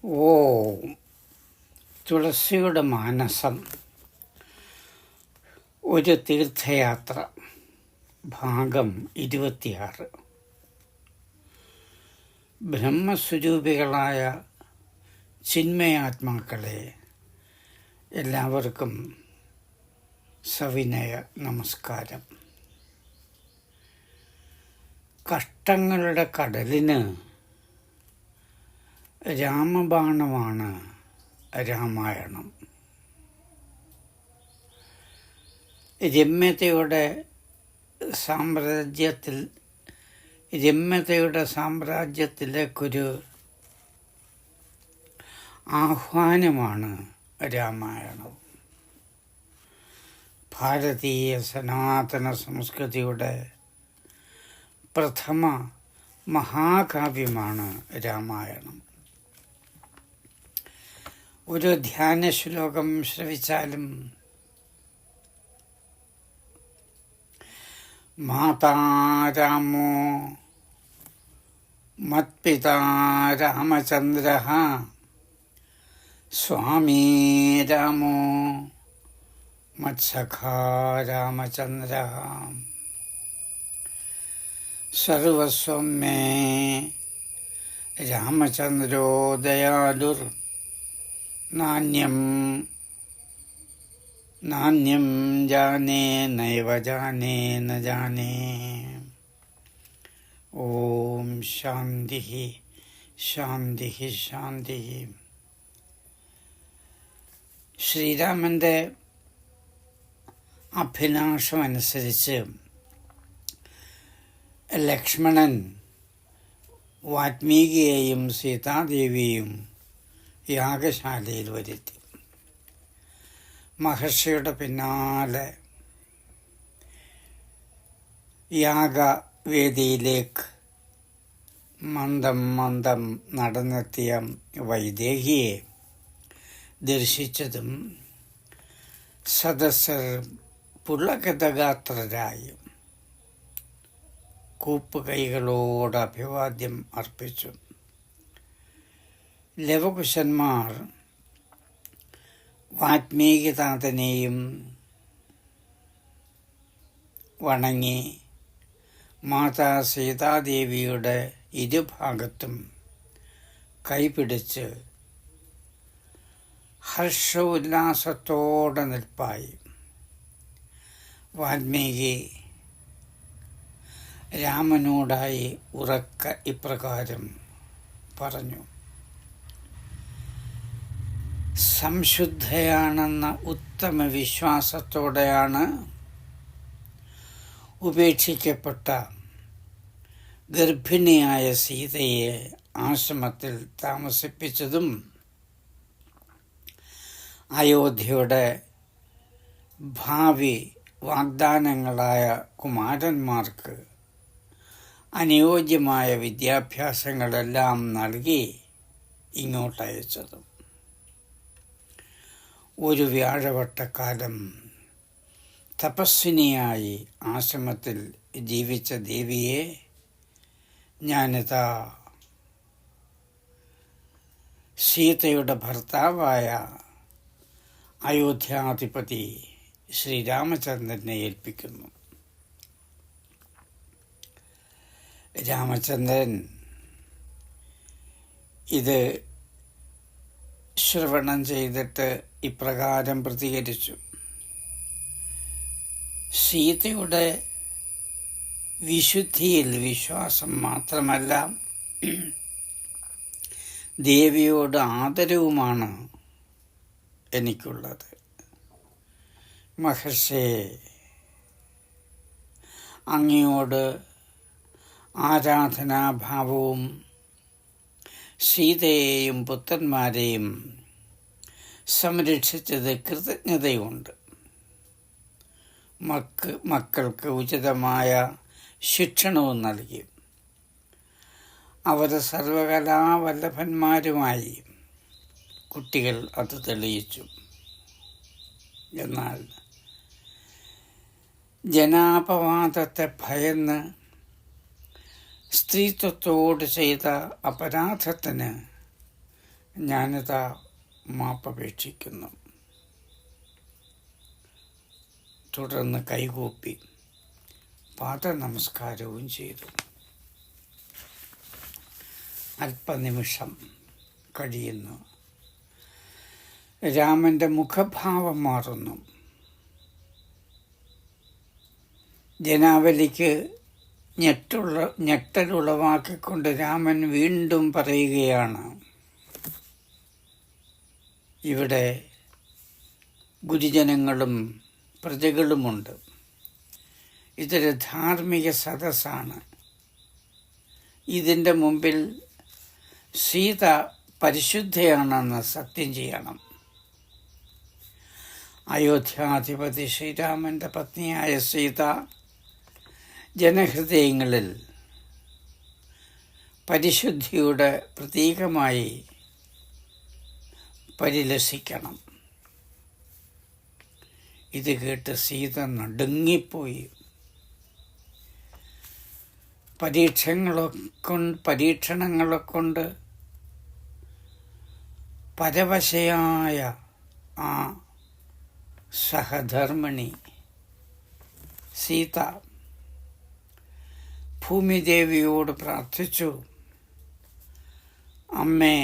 ഓ തുളസിയുടെ മാനസം ഒരു തീർത്ഥയാത്ര ഭാഗം 26. ബ്രഹ്മസ്വരൂപികളായ ചിന്മയാത്മാക്കളെ എല്ലാവർക്കും സവിനയ നമസ്കാരം. കഷ്ടങ്ങളുടെ കടലിന് രാമബാണമാണ് രാമായണം. രമ്യതയുടെ സാമ്രാജ്യത്തിലേക്കൊരു ആഹ്വാനമാണ് രാമായണം. ഭാരതീയ സനാതന സംസ്കൃതിയുടെ പ്രഥമ മഹാകാവ്യമാണ് രാമായണം. ഒരു ധ്യാന ശ്ലോകം ശ്രവിച്ചാലും മാതാ രാമോ മത്പിതാ രാമചന്ദ്രഃ സ്വാമീ രാമോ മത്സഖാ രാമചന്ദ്രഃ സർവസ്വം മേ രാമചന്ദ്രോ ദയാലുർ നാന്യം ജാനേ നൈവ ജാനേ ന ജാനേ. ഓം ശാന്തി ശാന്തി ശാന്തി. ശ്രീരാമൻ്റെ അഭിലാഷമനുസരിച്ച് ലക്ഷ്മണൻ വാൽമീകിയെയും സീതാദേവിയെയും യാഗശാലയിൽ വരുത്തി. മഹർഷിയുടെ പിന്നാലെ യാഗവേദിയിലേക്ക് മന്ദം നടന്നെത്തിയ വൈദേഹിയെ ദർശിച്ചതും സദസ്സർ പുളകതഗാത്രരായി കൂപ്പുകൈകളോട് അഭിവാദ്യം അർപ്പിച്ചു. ലവകുശന്മാർ വാൽമീകിനാഥനെയും വണങ്ങി മാതാ സീതാദേവിയുടെ ഇരുഭാഗത്തും കൈപിടിച്ച് ഹർഷോല്ലാസത്തോടെ നിൽപ്പായി. വാൽമീകി രാമനോടായി ഉറക്ക ഇപ്രകാരം പറഞ്ഞു: സംശുദ്ധയാണെന്ന ഉത്തമ വിശ്വാസത്തോടെയാണ് ഉപേക്ഷിക്കപ്പെട്ട ഗർഭിണിയായ സീതയെ ആശ്രമത്തിൽ താമസിപ്പിച്ചതും അയോധ്യയുടെ ഭാവി വാഗ്ദാനങ്ങളായ കുമാരന്മാർക്ക് അനുയോജ്യമായ വിദ്യാഭ്യാസങ്ങളെല്ലാം നൽകി ഇങ്ങോട്ടയച്ചതും. ഒരു വ്യാഴവട്ടക്കാലം തപസ്വിനിയായി ആശ്രമത്തിൽ ജീവിച്ച ദേവിയെ ഞാനിതാ സീതയുടെ ഭർത്താവായ അയോധ്യാധിപതി ശ്രീരാമചന്ദ്രനെ ഏൽപ്പിക്കുന്നു. രാമചന്ദ്രൻ ഇത് ശ്രവണം ചെയ്തിട്ട് ഇപ്രകാരം പ്രതികരിച്ചു: സീതയുടെ വിശുദ്ധിയിൽ വിശ്വാസം മാത്രമല്ല, ദേവിയോട് ആദരവുമാണ് എനിക്കുള്ളത്. മഹർഷേ, അങ്ങയോട് ആരാധനാഭാവവും സീതയെയും പുത്രന്മാരെയും സംരക്ഷിച്ചത് കൃതജ്ഞതയുണ്ട്. മക്കൾക്ക് ഉചിതമായ ശിക്ഷണവും നൽകി. അവർ സർവകലാവല്ലഭന്മാരുമായി കുട്ടികൾ അത് തെളിയിച്ചു. എന്നാൽ ജനാപവാദത്തെ ഭയന്ന് സ്ത്രീത്വത്തോട് ചെയ്ത അപരാധത്തിന് ഞാനിതാ മാപ്പപേക്ഷിക്കുന്നു. തുടർന്ന് കൈകൂപ്പി പാദനമസ്കാരവും ചെയ്തു. അല്പനിമിഷം കഴിയുന്നു. രാമൻ്റെ മുഖഭാവം മാറുന്നു. ജനാവലിക്ക് ഞെട്ടലുളവാക്കിക്കൊണ്ട് രാമൻ വീണ്ടും പറയുകയാണ്, ഇവിടെ ഗുരുജനങ്ങളും പ്രജകളുമുണ്ട്. ഇതൊരു ധാർമ്മിക സദസ്സാണ്. ഇതിൻ്റെ മുമ്പിൽ സീത പരിശുദ്ധയാണെന്ന് സത്യം ചെയ്യണം. അയോധ്യാധിപതി ശ്രീരാമൻ്റെ പത്നിയായ സീത ജനഹൃദയങ്ങളിൽ പരിശുദ്ധിയുടെ പ്രതീകമായി പരിലസിക്കണം. ഇത് കേട്ട് സീത നടുങ്ങിപ്പോയി. പരീക്ഷണങ്ങളെ കൊണ്ട് പരവശയായ ആ സഹധർമ്മിണി സീത ഭൂമിദേവിയോട് പ്രാർത്ഥിച്ചു, അമ്മേ,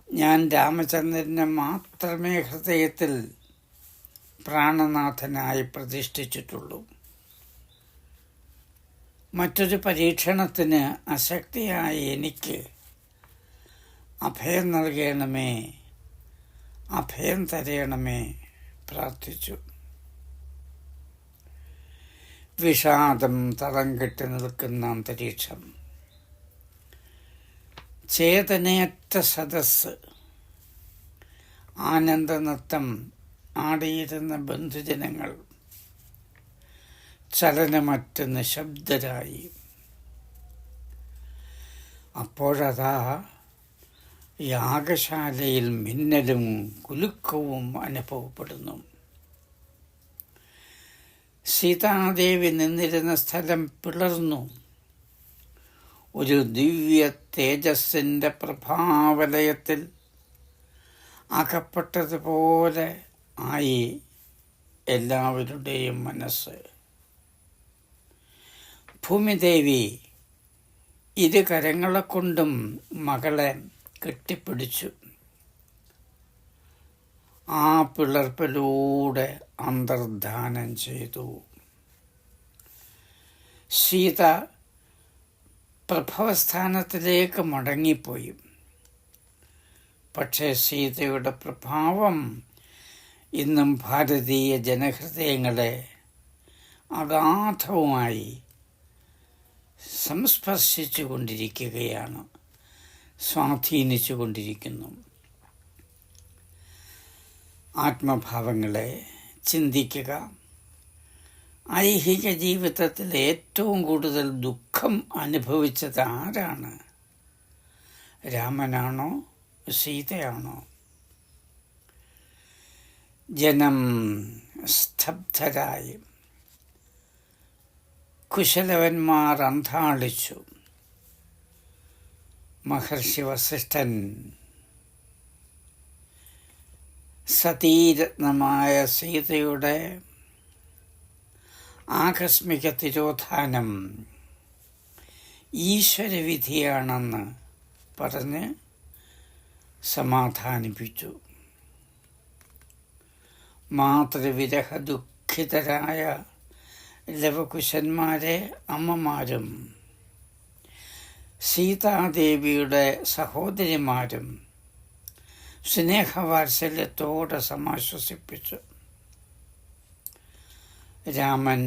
ഞാൻ രാമചന്ദ്രനെ മാത്രമേ ഹൃദയത്തിൽ പ്രാണനാഥനായി പ്രതിഷ്ഠിച്ചിട്ടുള്ളൂ. മറ്റൊരു പരീക്ഷണത്തിന് അശക്തിയായ എനിക്ക് അഭയം നൽകണമേ, അഭയം തരയണമേ പ്രാർത്ഥിച്ചു. വിഷാദം തളം കെട്ടി നിൽക്കുന്ന അന്തരീക്ഷം, ചേതനയറ്റ സദസ്സ്, ആനന്ദനൃത്തം ആടിയിരുന്ന ബന്ധുജനങ്ങൾ ചലനമറ്റ നിശബ്ദരായി. അപ്പോഴതാ യാഗശാലയിൽ മിന്നലും കുലുക്കവും അനുഭവപ്പെടുന്നു. സീതാദേവി നിന്നിരുന്ന സ്ഥലം പിളർന്നു. ഒരു ദിവ്യ തേജസ്സിൻ്റെ പ്രഭാവലയത്തിൽ അകപ്പെട്ടതുപോലെ ആയി എല്ലാവരുടെയും മനസ്സ്. ഭൂമിദേവി ഇരു കരങ്ങളെ കൊണ്ടും മകളെ കെട്ടിപ്പിടിച്ചു. ആ പിളർപ്പിലൂടെ അന്തർധാനം ചെയ്തു. സീത പ്രഭവസ്ഥാനത്തിലേക്ക് മടങ്ങിപ്പോയി. പക്ഷേ സീതയുടെ പ്രഭാവം ഇന്നും ഭാരതീയ ജനഹൃദയങ്ങളെ അഗാധവുമായി സംസ്പർശിച്ചു കൊണ്ടിരിക്കുകയാണ്, സ്വാധീനിച്ചു കൊണ്ടിരിക്കുന്നു. ആത്മഭാവങ്ങളെ ചിന്തിക്കുക. ഐഹിക ജീവിതത്തിൽ ഏറ്റവും കൂടുതൽ ദുഃഖം അനുഭവിച്ചത് ആരാണ്? രാമനാണോ സീതയാണോ? ജനം സ്തബ്ധരായി. കുശലവന്മാർ അന്ധാളിച്ചു. മഹർഷി വസിഷ്ഠൻ സതീരത്നമായ സീതയുടെ ആകസ്മിക തിരോധാനം ഈശ്വരവിധിയാണെന്ന് പറഞ്ഞ് സമാധാനിപ്പിച്ചു. മാതൃവിരഹ ദുഃഖിതരായ ലവകുശന്മാരെ അമ്മമാരും സീതാദേവിയുടെ സഹോദരിമാരും സ്നേഹവാത്സല്യത്തോടെ സമാശ്വസിപ്പിച്ചു. രാമൻ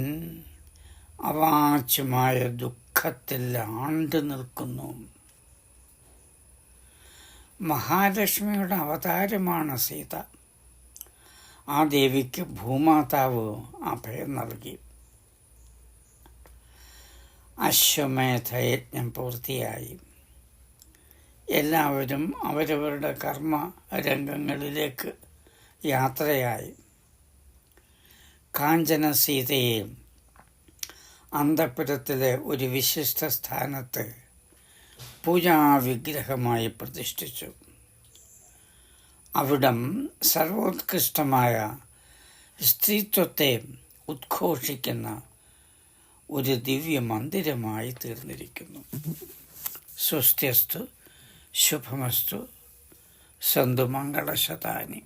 അവാച്യമായ ദുഃഖത്തിൽ ആണ്ടു നിൽക്കുന്നു. മഹാലക്ഷ്മിയുടെ അവതാരമാണ് സീത. ആ ദേവിക്ക് ഭൂമാതാവ് അഭയം നൽകി. അശ്വമേധയജ്ഞം പൂർത്തിയായി. എല്ലാവരും അവരവരുടെ കർമ്മ രംഗങ്ങളിലേക്ക് യാത്രയായി. കാഞ്ചന സീതയെ അന്തഃപുരത്തിലെ ഒരു വിശിഷ്ട സ്ഥാനത്ത് പൂജാവിഗ്രഹമായി പ്രതിഷ്ഠിച്ചു. അവിടം സർവോത്കൃഷ്ടമായ സ്ത്രീത്വത്തെ ഉദ്ഘോഷിക്കുന്ന ഒരു ദിവ്യ മന്ദിരമായി തീർന്നിരിക്കുന്നു. സ്വസ്ത്യസ്തു ശുഭമസ്തു സന്തു മംഗളശതാനി.